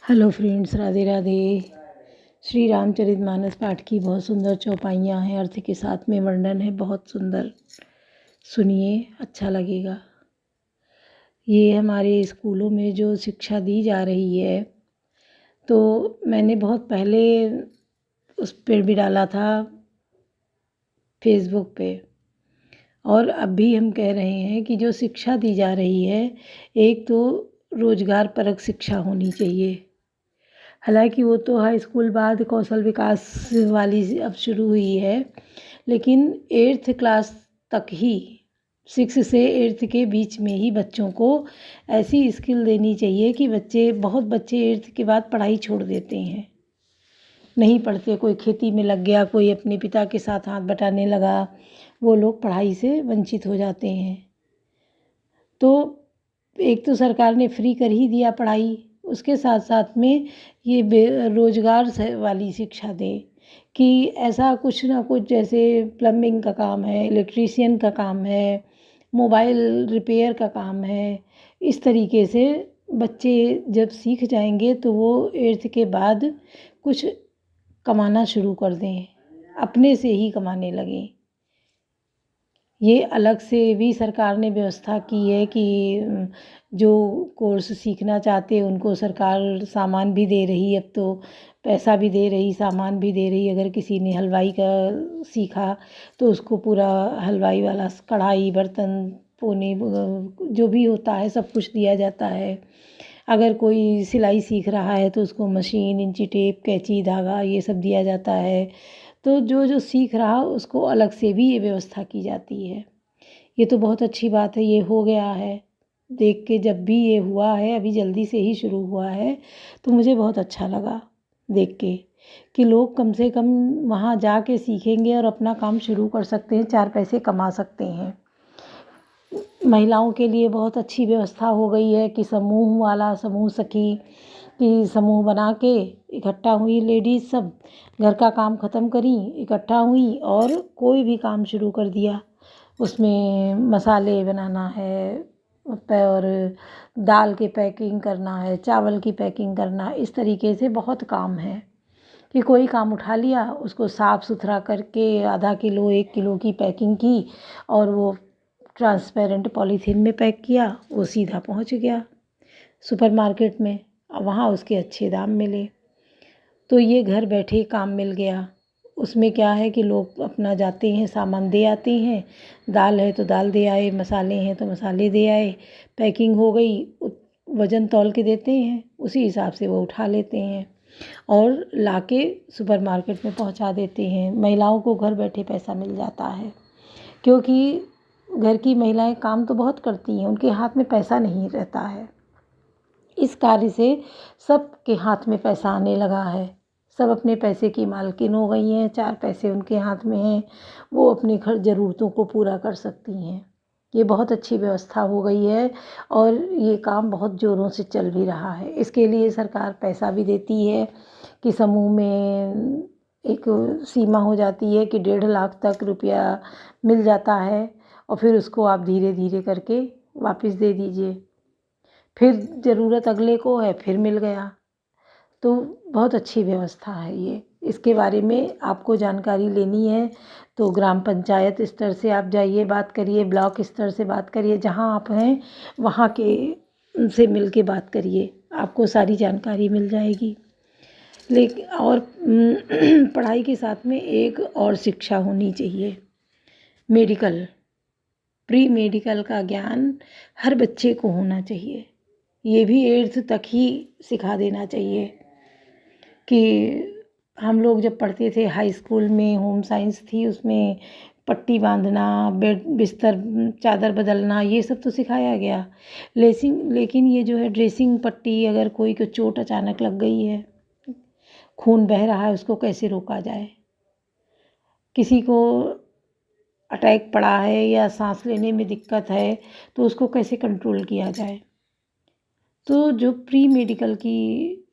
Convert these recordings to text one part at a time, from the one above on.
Hello friends, Radhe Radhe. Shri Ramcharitmanas पाठ की बहुत सुंदर चौपाइयाँ हैं, अर्थ के साथ में वर्णन है, बहुत सुंदर। सुनिए, अच्छा लगेगा। ये हमारे स्कूलों में जो शिक्षा दी जा रही है, तो मैंने बहुत पहले उस पर भी डाला था फेसबुक पे, और अब भी हम कह रहे हैं कि जो शिक्षा दी जा रही है, एक तो रोजगार परक शिक्षा होनी चाहिए। हालांकि वो तो हाई स्कूल बाद कौशल विकास वाली अब शुरू हुई है, लेकिन 8th क्लास तक ही, 6 से 8th के बीच में ही बच्चों को ऐसी स्किल देनी चाहिए कि बहुत बच्चे 8th के बाद पढ़ाई छोड़ देते हैं, नहीं पढ़ते। कोई खेती में लग गया, कोई अपने पिता के साथ हाथ बटाने लगा, वो लोग पढ़ाई से वंचित हो जाते हैं। तो एक तो सरकार ने फ्री कर ही दिया पढ़ाई, उसके साथ साथ में ये रोजगार वाली शिक्षा दे कि ऐसा कुछ ना कुछ, जैसे प्लम्बिंग का काम है, इलेक्ट्रीशियन का काम है, मोबाइल रिपेयर का काम है। इस तरीके से बच्चे जब सीख जाएंगे तो वो 8th के बाद कुछ कमाना शुरू कर दें, अपने से ही कमाने लगें। ये अलग से भी सरकार ने व्यवस्था की है कि जो कोर्स सीखना चाहते हैं उनको सरकार सामान भी दे रही है। अब तो पैसा भी दे रही, सामान भी दे रही। अगर किसी ने हलवाई का सीखा तो उसको पूरा हलवाई वाला कढ़ाई, बर्तन, पोने, जो भी होता है सब कुछ दिया जाता है। अगर कोई सिलाई सीख रहा है तो उसको मशीन, इंची टेप, कैंची, धागा, ये सब दिया जाता है। तो जो जो सीख रहा उसको अलग से भी ये व्यवस्था की जाती है। ये तो बहुत अच्छी बात है, ये हो गया है। देख के जब भी ये हुआ है, अभी जल्दी से ही शुरू हुआ है, तो मुझे बहुत अच्छा लगा देख के कि लोग कम से कम वहाँ जा के सीखेंगे और अपना काम शुरू कर सकते हैं, 4 पैसे कमा सकते हैं। महिलाओं के लिए बहुत अच्छी व्यवस्था हो गई है कि समूह वाला, समूह सखी की समूह बना के इकट्ठा हुई लेडीज़, सब घर का काम ख़त्म करी, इकट्ठा हुई और कोई भी काम शुरू कर दिया। उसमें मसाले बनाना है, और दाल की पैकिंग करना है, चावल की पैकिंग करना, इस तरीके से बहुत काम है कि कोई काम उठा लिया, उसको साफ़ सुथरा करके आधा किलो, 1 किलो की पैकिंग की और वो ट्रांसपेरेंट पॉलीथीन में पैक किया, वो सीधा पहुंच गया सुपरमार्केट में। वहाँ उसके अच्छे दाम मिले, तो ये घर बैठे काम मिल गया। उसमें क्या है कि लोग अपना जाते हैं, सामान दे आते हैं, दाल है तो दाल दे आए, मसाले हैं तो मसाले दे आए, पैकिंग हो गई, वज़न तौल के देते हैं, उसी हिसाब से वो उठा लेते हैं और लाके सुपरमार्केट में पहुंचा देते हैं। महिलाओं को घर बैठे पैसा मिल जाता है, क्योंकि घर की महिलाएं काम तो बहुत करती हैं, उनके हाथ में पैसा नहीं रहता है। इस कार्य से सबके हाथ में पैसा आने लगा है, सब अपने पैसे की मालकिन हो गई हैं, 4 पैसे उनके हाथ में हैं, वो अपनी ज़रूरतों को पूरा कर सकती हैं। ये बहुत अच्छी व्यवस्था हो गई है और ये काम बहुत ज़ोरों से चल भी रहा है। इसके लिए सरकार पैसा भी देती है कि समूह में एक सीमा हो जाती है कि 1.5 लाख तक रुपया मिल जाता है और फिर उसको आप धीरे धीरे करके वापस दे दीजिए। फिर ज़रूरत अगले को है, फिर मिल गया। तो बहुत अच्छी व्यवस्था है ये। इसके बारे में आपको जानकारी लेनी है तो ग्राम पंचायत स्तर से आप जाइए, बात करिए, ब्लॉक स्तर से बात करिए, जहाँ आप हैं वहाँ के से मिल के बात करिए, आपको सारी जानकारी मिल जाएगी। लेकिन और पढ़ाई के साथ में एक और शिक्षा होनी चाहिए, मेडिकल, प्री मेडिकल का ज्ञान हर बच्चे को होना चाहिए। ये भी 8th तक ही सिखा देना चाहिए कि हम लोग जब पढ़ते थे हाई स्कूल में, होम साइंस थी, उसमें पट्टी बांधना, बेड बिस्तर चादर बदलना, ये सब तो सिखाया गया। लेकिन ये जो है ड्रेसिंग पट्टी, अगर कोई को चोट अचानक लग गई है, खून बह रहा है, उसको कैसे रोका जाए, किसी को अटैक पड़ा है या सांस लेने में दिक्कत है तो उसको कैसे कंट्रोल किया जाए। तो जो प्री मेडिकल की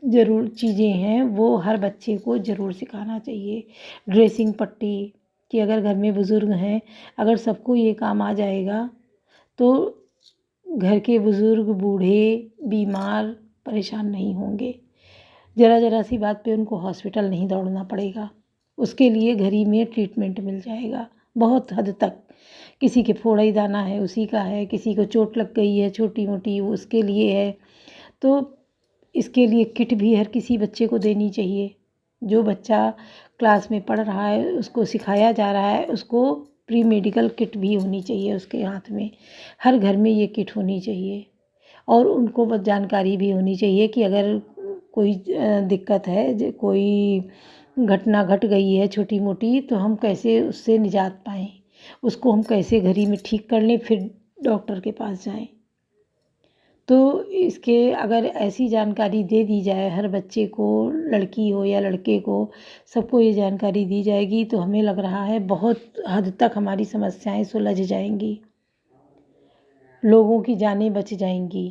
ज़रूर चीज़ें हैं वो हर बच्चे को ज़रूर सिखाना चाहिए। ड्रेसिंग पट्टी, कि अगर घर में बुज़ुर्ग हैं, अगर सबको ये काम आ जाएगा तो घर के बुज़ुर्ग, बूढ़े, बीमार, परेशान नहीं होंगे। ज़रा ज़रा सी बात पे उनको हॉस्पिटल नहीं दौड़ना पड़ेगा, उसके लिए घर ही में ट्रीटमेंट मिल जाएगा बहुत हद तक। किसी के फोड़ा ही दाना है उसी का है, किसी को चोट लग गई है छोटी मोटी वो उसके लिए है। तो इसके लिए किट भी हर किसी बच्चे को देनी चाहिए। जो बच्चा क्लास में पढ़ रहा है उसको सिखाया जा रहा है उसको प्री मेडिकल किट भी होनी चाहिए उसके हाथ में। हर घर में ये किट होनी चाहिए और उनको बस जानकारी भी होनी चाहिए कि अगर कोई दिक्कत है, कोई घटना घट गई है छोटी मोटी, तो हम कैसे उससे निजात पाएँ, उसको हम कैसे घर ही में ठीक कर लें फिर डॉक्टर के पास जाएँ। तो इसके अगर ऐसी जानकारी दे दी जाए हर बच्चे को, लड़की हो या लड़के को, सबको ये जानकारी दी जाएगी तो हमें लग रहा है बहुत हद तक हमारी समस्याएं सुलझ जाएंगी, लोगों की जानें बच जाएंगी।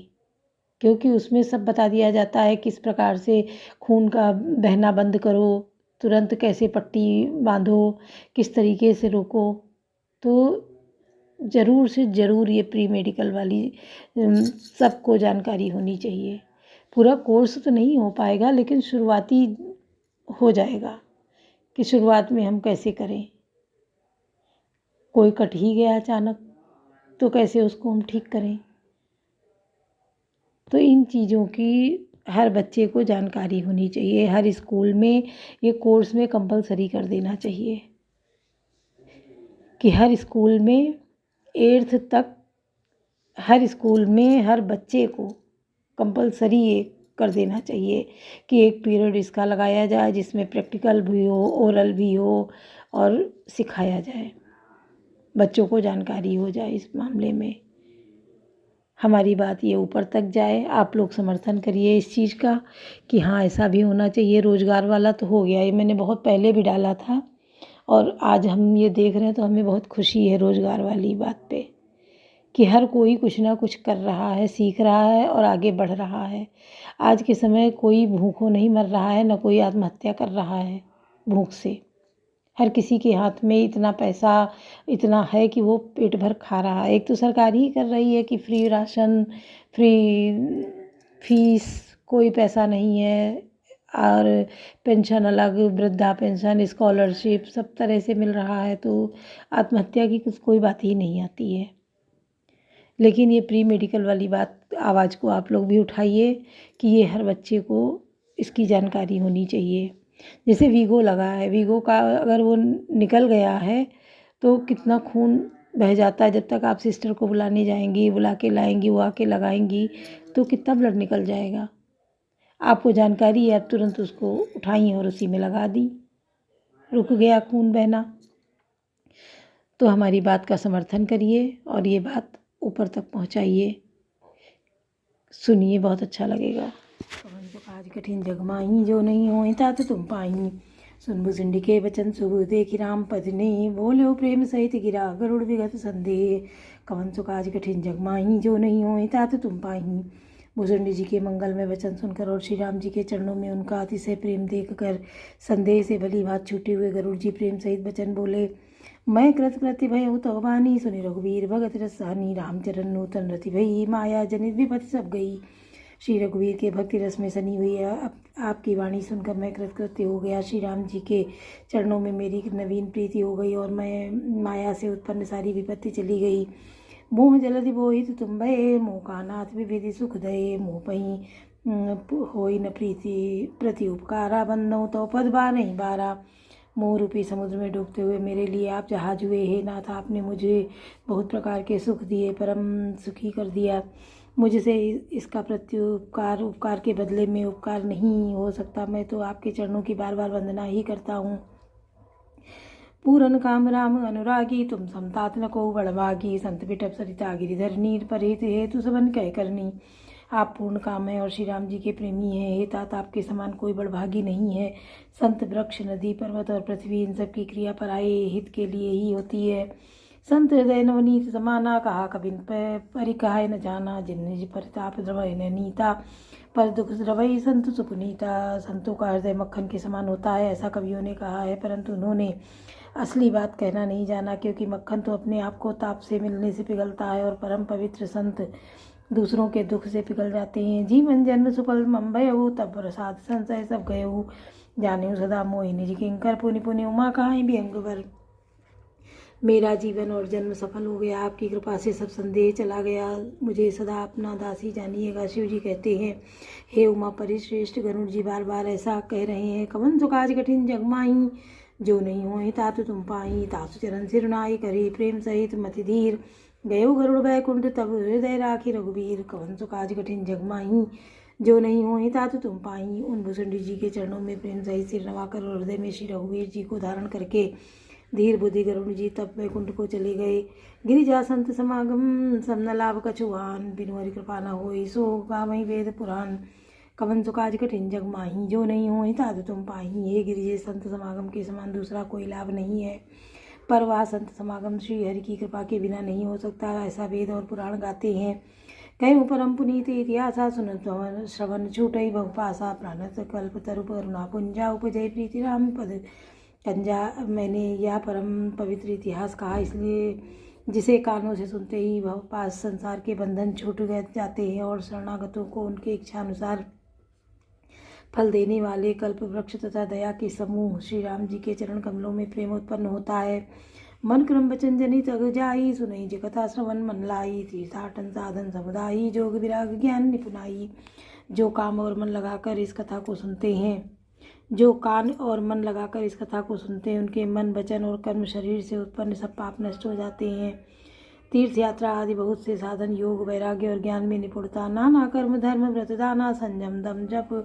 क्योंकि उसमें सब बता दिया जाता है किस प्रकार से खून का बहना बंद करो, तुरंत कैसे पट्टी बांधो, किस तरीके से रोको। तो ज़रूर से ज़रूर ये प्री मेडिकल वाली सबको जानकारी होनी चाहिए। पूरा कोर्स तो नहीं हो पाएगा लेकिन शुरुआती हो जाएगा कि शुरुआत में हम कैसे करें। कोई कट ही गया अचानक तो कैसे उसको हम ठीक करें। तो इन चीज़ों की हर बच्चे को जानकारी होनी चाहिए। हर स्कूल में ये कोर्स में कंपलसरी कर देना चाहिए कि हर स्कूल में 8th तक हर स्कूल में हर बच्चे को कंपलसरी ये कर देना चाहिए कि एक पीरियड इसका लगाया जाए जिसमें प्रैक्टिकल भी हो, ओरल भी हो और सिखाया जाए, बच्चों को जानकारी हो जाए इस मामले में। हमारी बात ये ऊपर तक जाए, आप लोग समर्थन करिए इस चीज़ का कि हाँ ऐसा भी होना चाहिए। रोज़गार वाला तो हो गया, ये मैंने बहुत पहले भी डाला था और आज हम ये देख रहे हैं तो हमें बहुत खुशी है रोज़गार वाली बात पे कि हर कोई कुछ ना कुछ कर रहा है, सीख रहा है और आगे बढ़ रहा है। आज के समय कोई भूखों नहीं मर रहा है, ना कोई आत्महत्या कर रहा है भूख से। हर किसी के हाथ में इतना पैसा इतना है कि वो पेट भर खा रहा है। एक तो सरकार ही कर रही है कि फ्री राशन, फ्री फीस, कोई पैसा नहीं है और पेंशन अलग, वृद्धा पेंशन, स्कॉलरशिप सब तरह से मिल रहा है, तो आत्महत्या की कोई बात ही नहीं आती है। लेकिन ये प्री मेडिकल वाली बात आवाज़ को आप लोग भी उठाइए कि ये हर बच्चे को इसकी जानकारी होनी चाहिए। जैसे वीगो लगा है, वीगो का अगर वो निकल गया है तो कितना खून बह जाता है। जब तक आप सिस्टर को बुलाने जाएंगी, बुला के लाएंगी, वो आके लगाएंगी तो कितना ब्लड निकल जाएगा। आपको जानकारी है, आप तुरंत उसको उठाई और उसी में लगा दी, रुक गया खून बहना। तो हमारी बात का समर्थन करिए और ये बात ऊपर तक पहुंचाइए, सुनिए, बहुत अच्छा लगेगा। कवन तो काज कठिन जग माही, जो नहीं होई तात तुम पाई। सुन भुसुंडी के वचन शुभ देखि राम पद ने, बोलो प्रेम सहित गिरा गरुड़ विगत संदेह। कवन सो काज कठिन जग माही, जो नहीं होई तात तुम पाई। भुसुंडी जी के मंगल में वचन सुनकर और श्री राम जी के चरणों में उनका अतिशय प्रेम देखकर संदेह से भली बात छूटे हुए गरुड़ जी प्रेम सहित वचन बोले। मैं कृत प्रति भय तो वानी, सुनि रघुवीर भगत रसानी। रामचरण नूतन रति भई, माया जनित विपत्ति सब गई। श्री रघुवीर के भक्ति रस में सनी हुई आपकी वाणी सुनकर मैं कृतकृत्य हो गया। श्री राम जी के चरणों में मेरी नवीन प्रीति हो गई और मैं माया से उत्पन्न सारी विपत्ति चली गई। मोह जलधि बोहित तुम भये, मोह का नाथ विविधि सुख दये। मोह पही होई न प्रीति प्रति उपकारा, बंदो तो पद बार नहीं बारा। मोह रूपी समुद्र में डूबते हुए मेरे लिए आप जहाज हुए। हे नाथ, आपने मुझे बहुत प्रकार के सुख दिए, परम सुखी कर दिया। मुझसे इसका प्रत्युपकार उपकार के बदले में उपकार नहीं हो सकता। मैं तो आपके चरणों की बार बार वंदना ही करता हूँ। पूरन काम राम अनुरागी, तुम समतात न को बड़भागी। संत बिटप सरिता गिरिधर नीर परित हेतु सबन कह करनी। आप पूर्ण काम हैं और श्री राम जी के प्रेमी हैं। हे तात, आपके समान कोई बड़भागी नहीं है। संत, वृक्ष, नदी, पर्वत और पृथ्वी, इन सब की क्रिया पराये हित के लिए ही होती है। संत हृदय नवनीत समाना, कहा कबिन परिकहाय न जाना। जिन निज परिताप द्रवय न नीता, पर दुख द्रवई संत सुपुनीता। संतों का हृदय मक्खन के समान होता है, ऐसा कवियों ने कहा है, परंतु उन्होंने असली बात कहना नहीं जाना। क्योंकि मक्खन तो अपने आप को ताप से मिलने से पिघलता है और परम पवित्र संत दूसरों के दुख से पिघल जाते हैं। जीवन जन्म सुफल मंबय हो, तब प्रसाद संशय सब गए हो। जाने सदा मोहिनी जी किंकर, पुनि पुनि उमा कहाँ भी अंगवर। मेरा जीवन और जन्म सफल हो गया, आपकी कृपा से सब संदेह चला गया। मुझे सदा अपना दासी जानिएगा। शिव जी कहते हैं, हे उमा परि श्रेष्ठ, गरुड़ जी बार बार ऐसा कह रहे हैं। कवन सुकाज कठिन जगमाई, जो नहीं हो तातु तुम पाई। तासु चरण सिरनाई, करी प्रेम सहित मति धीर। गयो गरुड़ बैकुंठ, तब हृदय राखी रघुबीर। कवन सुकाज कठिन जगमाई, जो नहीं हो तातु तुम पाई। उन भुसुंडी जी के चरणों में प्रेम सहित सिर नवाकर और हृदय में श्री रघुवीर जी को धारण करके धीर बुद्धि गरुड़ जी तब वैकुंठ को चले गए। गिरिजा संत समागम, सब न लाभ कछुआन। बिनु हरि कृपा न होई, सो गावहीं वेद पुराण। कवन सुकाज कठिन जग माही, जो नहीं हो तातु तुम पाही। हे गिरिजे, संत समागम के समान दूसरा कोई लाभ नहीं है, पर वह संत समागम श्री हरि की कृपा के बिना नहीं हो सकता, ऐसा वेद और पुराण गाते हैं। कहीं परम पुनीत इतिहासा, सुन श्रवण छूटई बहुपासा। प्राणत कल्प तरु करुणा पुंजा, उपजय प्रीति राम पद कंजा। मैंने यह परम पवित्र इतिहास कहा इसलिए, जिसे कानों से सुनते ही पास संसार के बंधन छूट जाते हैं और शरणागतों को उनके इच्छानुसार फल देने वाले कल्प वृक्ष तथा दया के समूह श्री राम जी के चरण कमलों में प्रेम उत्पन्न होता है। मन क्रम वचन जनित अग जाई, सुनई जे कथा श्रवण मन लाई। तीर्थाटन साधन समुदायी, जोग विराग ज्ञान निपुणाई। जो काम और मन लगाकर इस कथा को सुनते हैं, जो कान और मन लगाकर इस कथा को सुनते हैं, उनके मन वचन और कर्म शरीर से उत्पन्न सब पाप नष्ट हो जाते हैं। तीर्थ यात्रा आदि बहुत से साधन, योग वैराग्य और ज्ञान में निपुणता, नाना कर्म धर्म व्रत दाना, संयम दम जप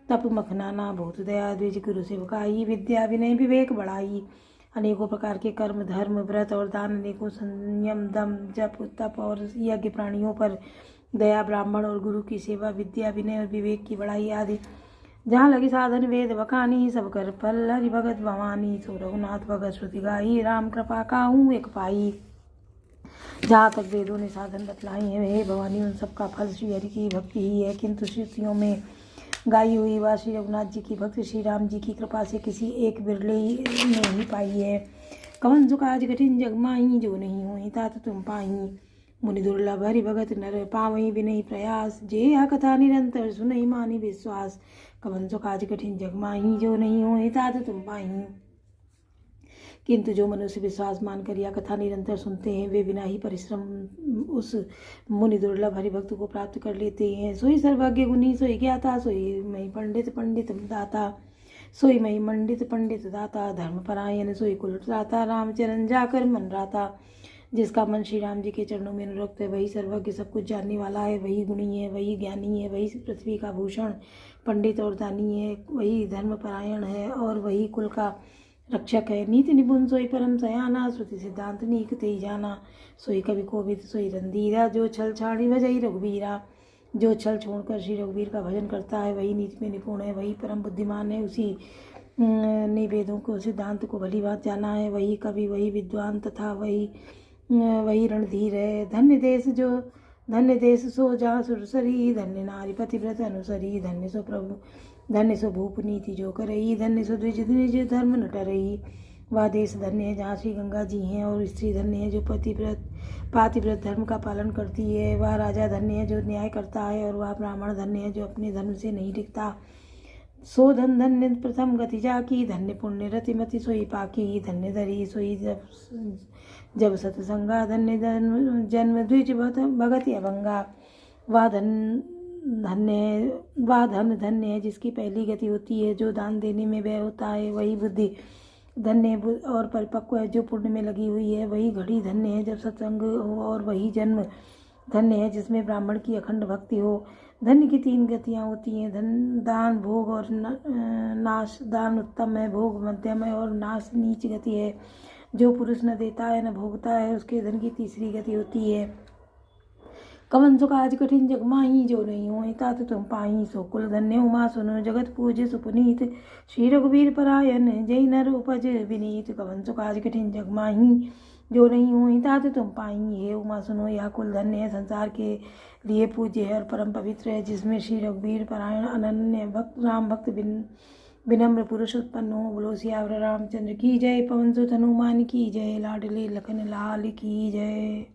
तप मखनाना, भूत दया द्विज गुरु सेवकाई। विद्या विनय विवेक बढ़ाई, अनेकों प्रकार के कर्म धर्म व्रत और दान, अनेकों संयम दम जप तप और यज्ञ, प्राणियों पर दया, ब्राह्मण और गुरु की सेवा, विद्या विनय और विवेक की बढ़ाई आदि। जहाँ लगी साधन वेद बखानी, सब कर फल हरि भगत भवानी। सो रघुनाथ भगत श्रुति गाई, राम कृपा काहू एक पाई। जहाँ तक वेदों ने साधन बतलाई हैं, हे भवानी, उन सब का फल श्री हरि की भक्ति ही है। किंतु श्रुतियों में गाई हुई व श्री रघुनाथ जी की भक्ति श्री राम जी की कृपा से किसी एक बिरले ने ही पाई है। कवन सुकाज कठिन जगमाही, जो नहीं हो तात तुम पाही। मुनि दुर्लभ हरि भगत नर, पावई बिनहि प्रयास। जे यह कथा निरंतर सुनहि मानी विश्वास। कवन सुकाज कठिन जगमाही, जो नहीं हो तात तुम पाही। किंतु जो मनुष्य विश्वास मानकर यह कथा निरंतर सुनते हैं, वे बिना ही परिश्रम उस मुनि दुर्लभ हरिभक्त को प्राप्त कर लेते हैं। सोई सर्वज्ञ गुणी, सोई ज्ञाता, सोई मई पंडित पंडित दाता। सोई मई मंडित पंडित दाता, धर्मपरायण सोई कुल राता। रामचरण जाकर मन राता। जिसका मन श्री राम जी के चरणों में अनुरक्त है, वही सर्वज्ञ सब कुछ जानने वाला है, वही गुणी है, वही ज्ञानी है, वही पृथ्वी का भूषण पंडित और दानी है, वही धर्मपरायण है और वही कुल का रक्षक है। नीति निपुण सोई परम सयाना, श्रुति सिद्धांत नीक ते जाना। सोई कवि कोविद सोई रंधीरा, जो छल छाड़ी भजई रघुबीरा। जो छल छोड़कर श्री रघुवीर का भजन करता है, वही नीति में निपुण है, वही परम बुद्धिमान है। उसी ने वेदों को सिद्धांत को भली बात जाना है, वही कवि, वही विद्वान तथा वही रणधीर है। धन्य देश सो जहाँ सुरसरी, धन्य नारी पतिव्रत अनुसरी। धन्य सो प्रभु, धन्य सो भूप नीति जो करई। धन्य सो द्विज द्विज धर्म न टरई। वह देश धन्य है जहाँ श्री गंगा जी हैं, और स्त्री धन्य है जो पातिव्रत धर्म का पालन करती है। वह राजा धन्य है जो न्याय करता है, और वह ब्राह्मण धन्य है जो अपने धर्म से नहीं टिकता। सो धन्य प्रथम गति जाकी, धन्य पुण्य रतिमति सोई पाकी। धन्य धरी सोई जब सतसंगा, धन्य जन्म द्विज भगत अभंगा। वह धन धन्य है जिसकी पहली गति होती है, जो दान देने में व्यय होता है। वही बुद्धि धन्य और परिपक्व है जो पुण्य में लगी हुई है। वही घड़ी धन्य है जब सत्संग हो, और वही जन्म धन्य है जिसमें ब्राह्मण की अखंड भक्ति हो। धन्य की 3 गतियाँ होती हैं, दान, भोग और नाश। दान उत्तम है, भोग मध्यम है और नाश नीच गति है। जो पुरुष न देता है न भोगता है, उसके धन की तीसरी गति होती है। कवन सुकाज कठिन जगमाही, जो नहीं हो तात तुम पाही। सो कुल धन्य उमा सुनो, जगत पूज्य सुपुनीत। श्री रघुवीर परायण, जय नर उपज विनीत। कवन सुकाज कठिन जगमाही, जो नहीं हो तात तुम पाही। हे उमा सुनो, यह कुल धन्य है, संसार के लिए पूज्य है और परम पवित्र है, जिसमें श्री रघुवीर परायण अनन्य भक्त राम भक्त विनम्र पुरुष उत्पन्न हो। बोलो सियावर रामचंद्र की जय। पवन सुत हनुमान की जय। लाडले लखन लाल की जय।